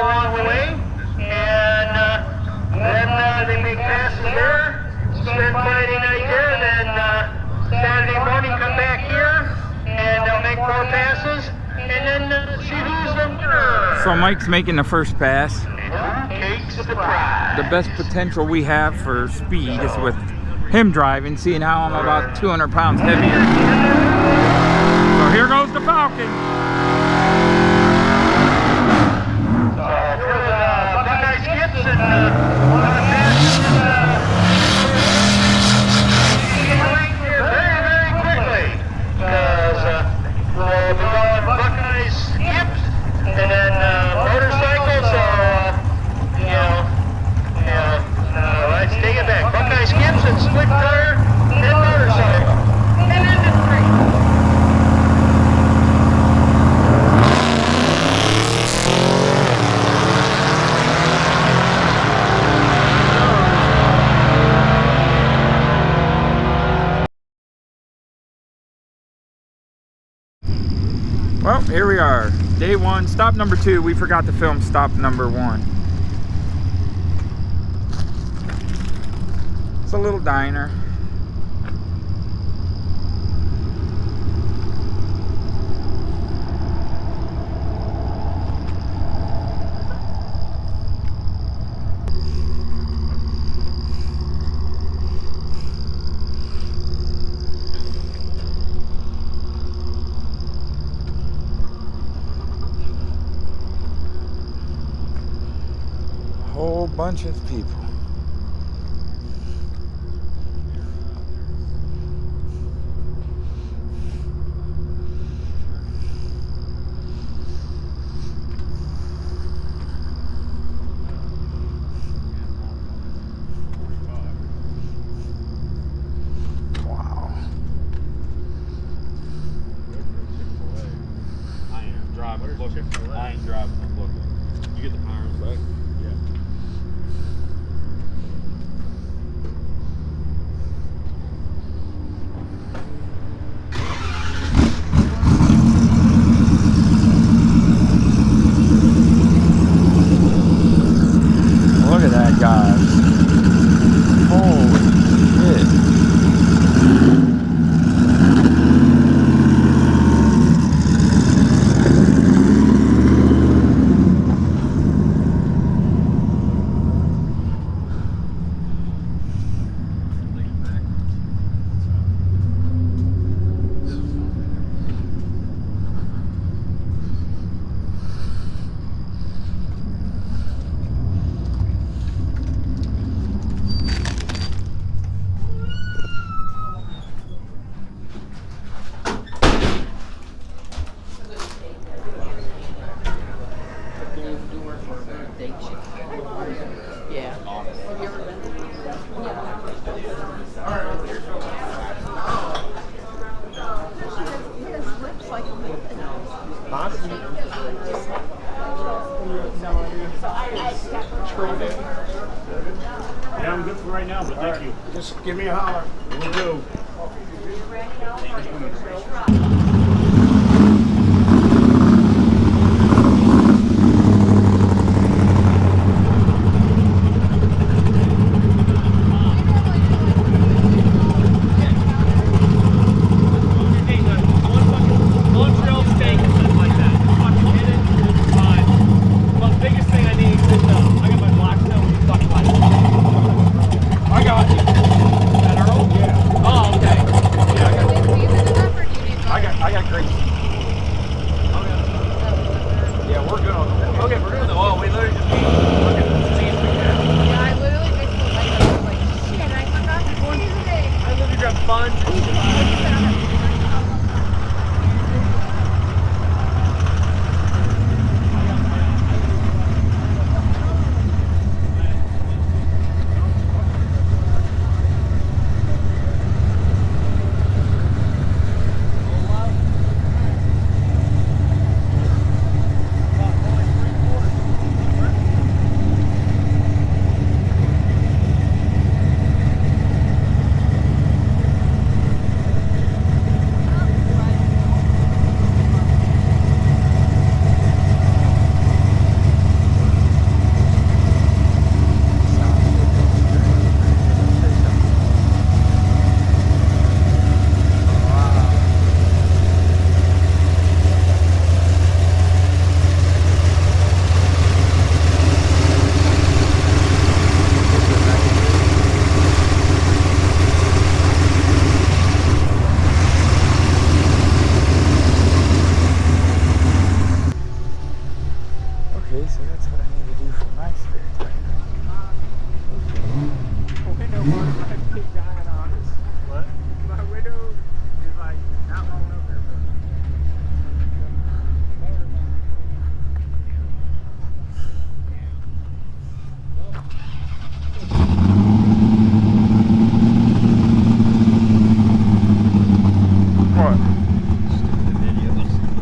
along the way, and then they make passes there, spend Friday night there, and then Saturday morning come back here, and they'll make more passes, and then see who's the winner. So Mike's making the first pass. Who takes the prize? The best potential we have for speed is with him driving, seeing how I'm about 200 pounds heavier. So here goes the Falcon. So for the Buckeye Skips and one of the passes right here very quickly, because we'll be going Buckeye Skips and then motorcycles, so let's take it back. Buckeye Skips and split tire, then motorcycle, and then the three. Well, here we are. Day one, stop number 2. We forgot to film stop number 1. It's a little diner. Whole bunch of people. Wow. I ain't driving, looking. I ain't driving, I'm looking. You get the power back? Yeah. Look at that, guys. Holy shit. Yeah, I'm good for right now, but thank you. Just give me a holler. We'll do.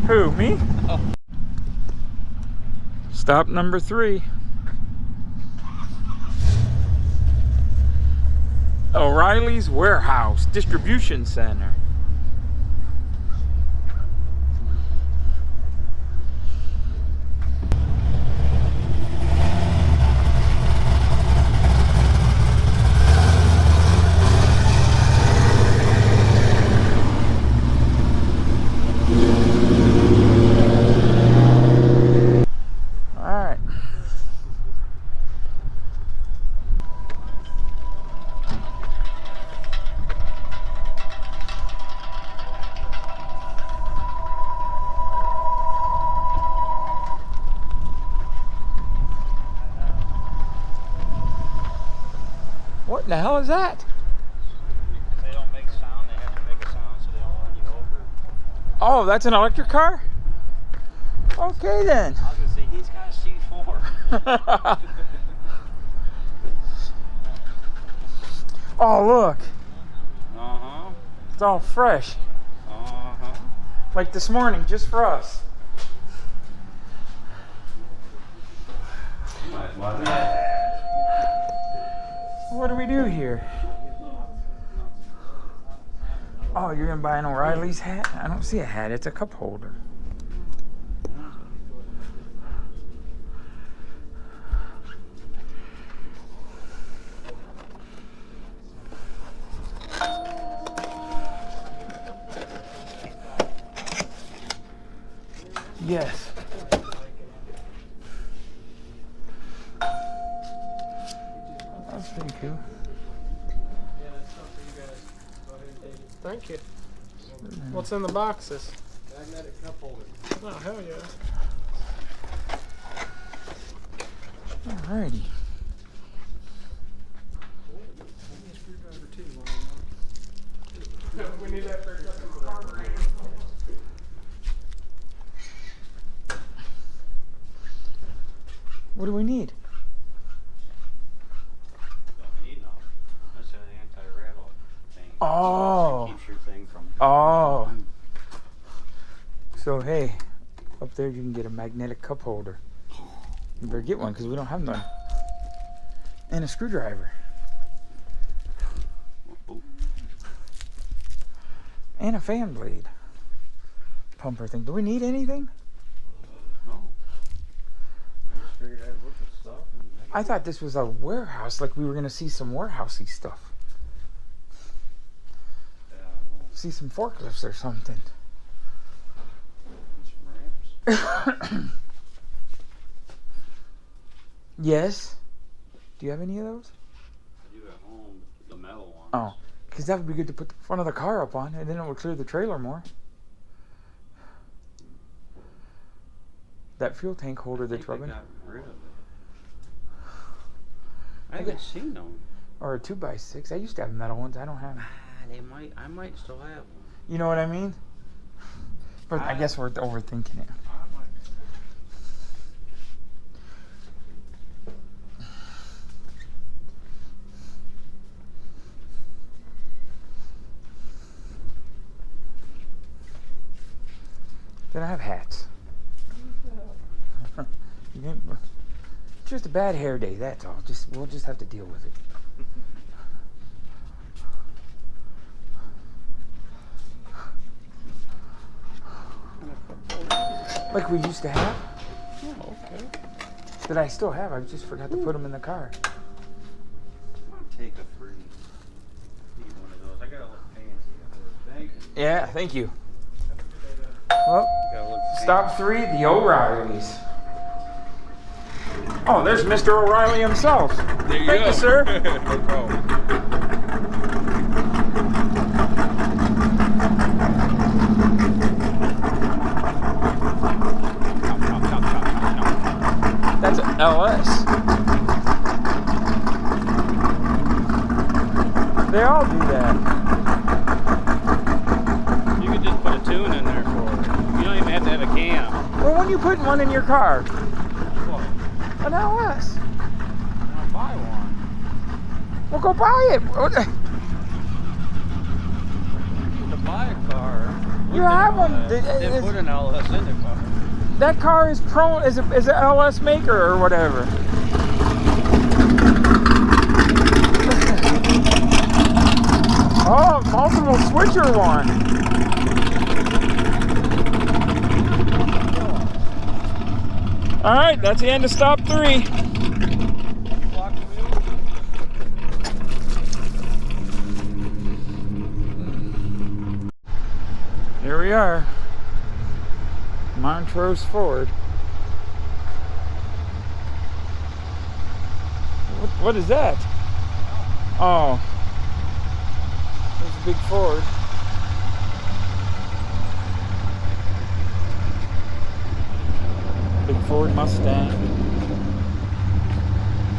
Who, me? Oh. Stop number 3. O'Reilly's Warehouse Distribution Center. What the hell is that? If they don't make sound, they have to make a sound so they don't run you over. Oh, that's an electric car? Okay then. I was gonna say, he's got a C4. Oh, look. Uh-huh. It's all fresh. Uh-huh. Like this morning, just for us. What do we do here? Oh, you're gonna buy an O'Reilly's hat? I don't see a hat, it's a cup holder. Yes. That's pretty cool. Thank you. What's in the boxes? Magnetic cup holder. Oh, hell yeah. Alrighty. We need that for a carburetor. What do we need? Don't need no. That's an anti-rattle thing. Oh. It keeps your thing from... Oh. So hey, up there you can get a magnetic cup holder. You better get one because we don't have none. And a screwdriver. And a fan blade. Pumper thing. Do we need anything? No. I just figured I'd look at stuff and... I thought this was a warehouse, like we were gonna see some warehousey stuff. Yeah, I know. See some forklifts or something. And some ramps. Yes. Do you have any of those? I do at home, the metal ones. Oh, because that would be good to put the front of the car up on, and then it would clear the trailer more. That fuel tank holder that's I think rubbing, they got rid of it. I haven't seen them. or a 2x6. I used to have metal ones. I don't have. I might still have them. You know what I mean? But I guess we're overthinking it. Then I have hats. You didn't- just a bad hair day. That's all. We'll just have to deal with it. Like we used to have. Oh, okay. That I still have. I just forgot to put them in the car. I'll take a free. Need one of those. I gotta look fancy. Thank you. Yeah, thank you. Well, Gotta look stop 3, the O'Reillys. Oh, there's Mr. O'Reilly himself. There you Thank go. you, sir. No problem. That's an LS. They all do that. You could just put a tune in there for it. You don't even have to have a cam. Well, when you putting one in your car? What? An LS. I'll buy one. Well, go buy it. To buy a car. You have one. They put an LS in the car. That car is prone. Is an LS maker or whatever. Oh, multiple switcher one. All right, that's the end of stop 3. Here we are, Montrose Ford. What is that? Oh, there's a big Ford. Big Ford Mustang,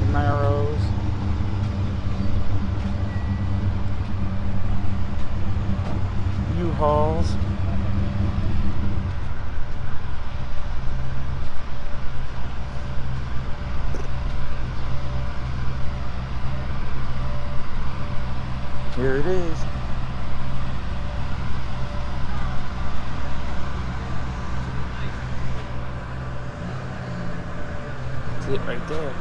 Camaros. U-Hauls. Here it is. That's it right there.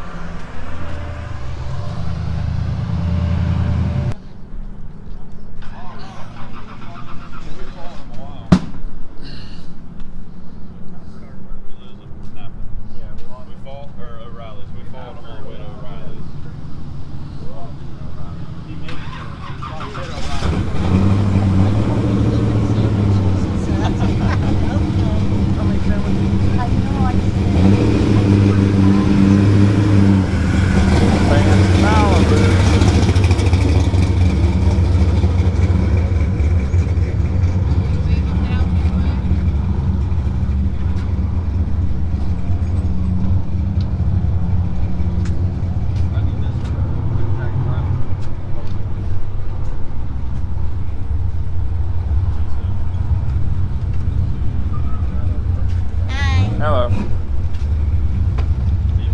Hello. The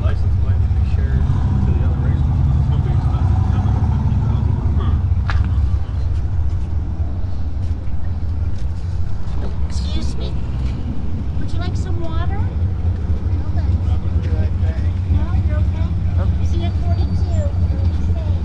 license plate would be shared to the other race. It's going to be expensive. Excuse me. Would you like some water? No, you're okay? You see at 42. You'll be safe.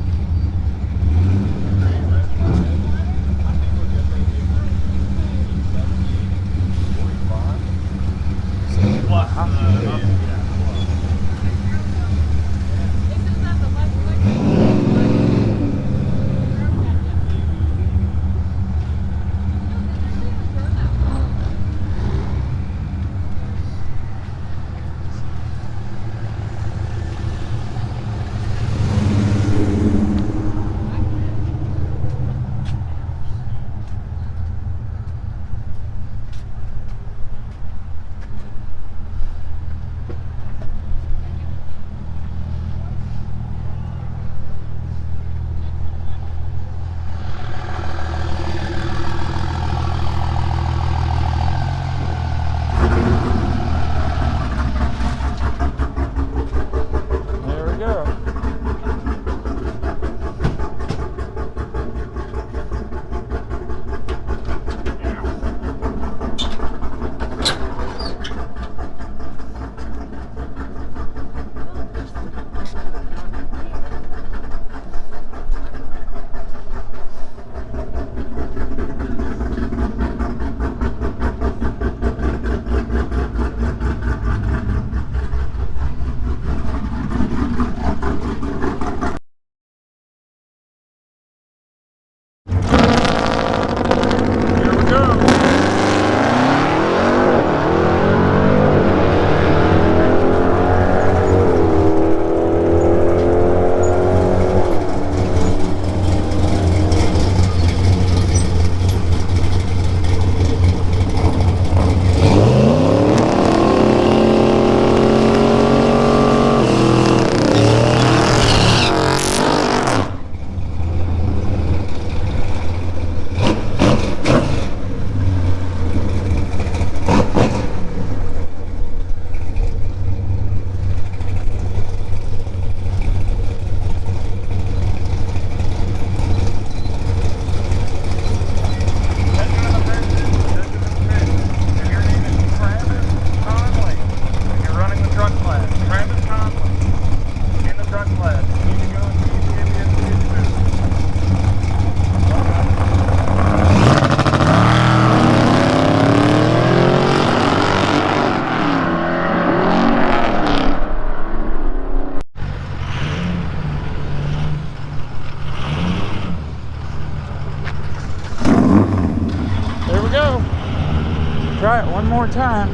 more time.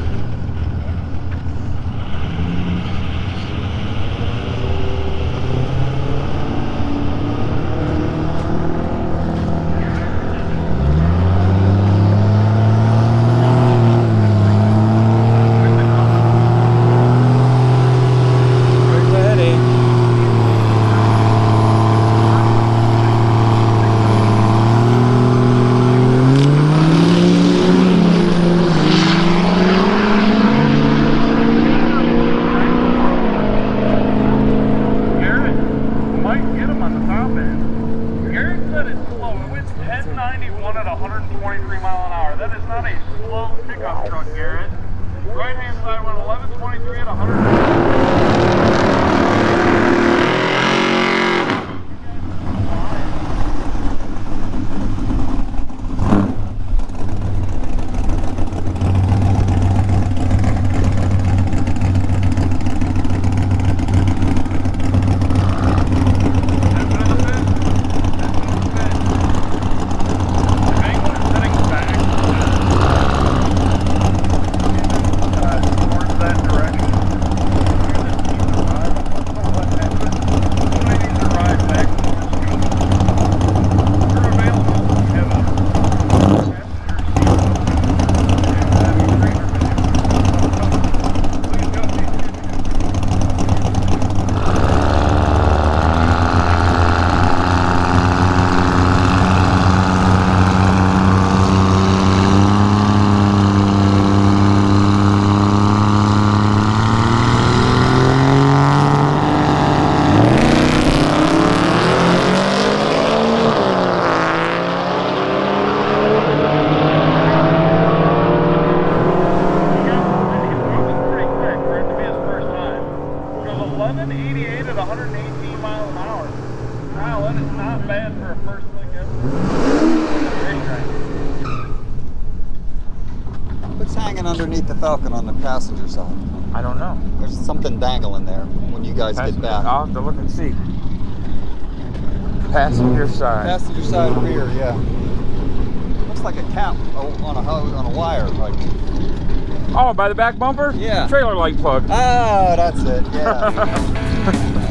There's a headache. Garrett might get him on the top end. Garrett said it's slow. It went 1091 at 123 mile an hour. That is not a slow pickup truck, Garrett. Right hand side went 1123 at 100. What's hanging underneath the Falcon on the passenger side? I don't know. There's something dangling there when you guys get back. I'll have to look and see. Passenger side. Passenger side rear, yeah. Looks like a cap on a wire. Like. Oh, by the back bumper? Yeah. Trailer light plug. Ah, that's it. Yeah.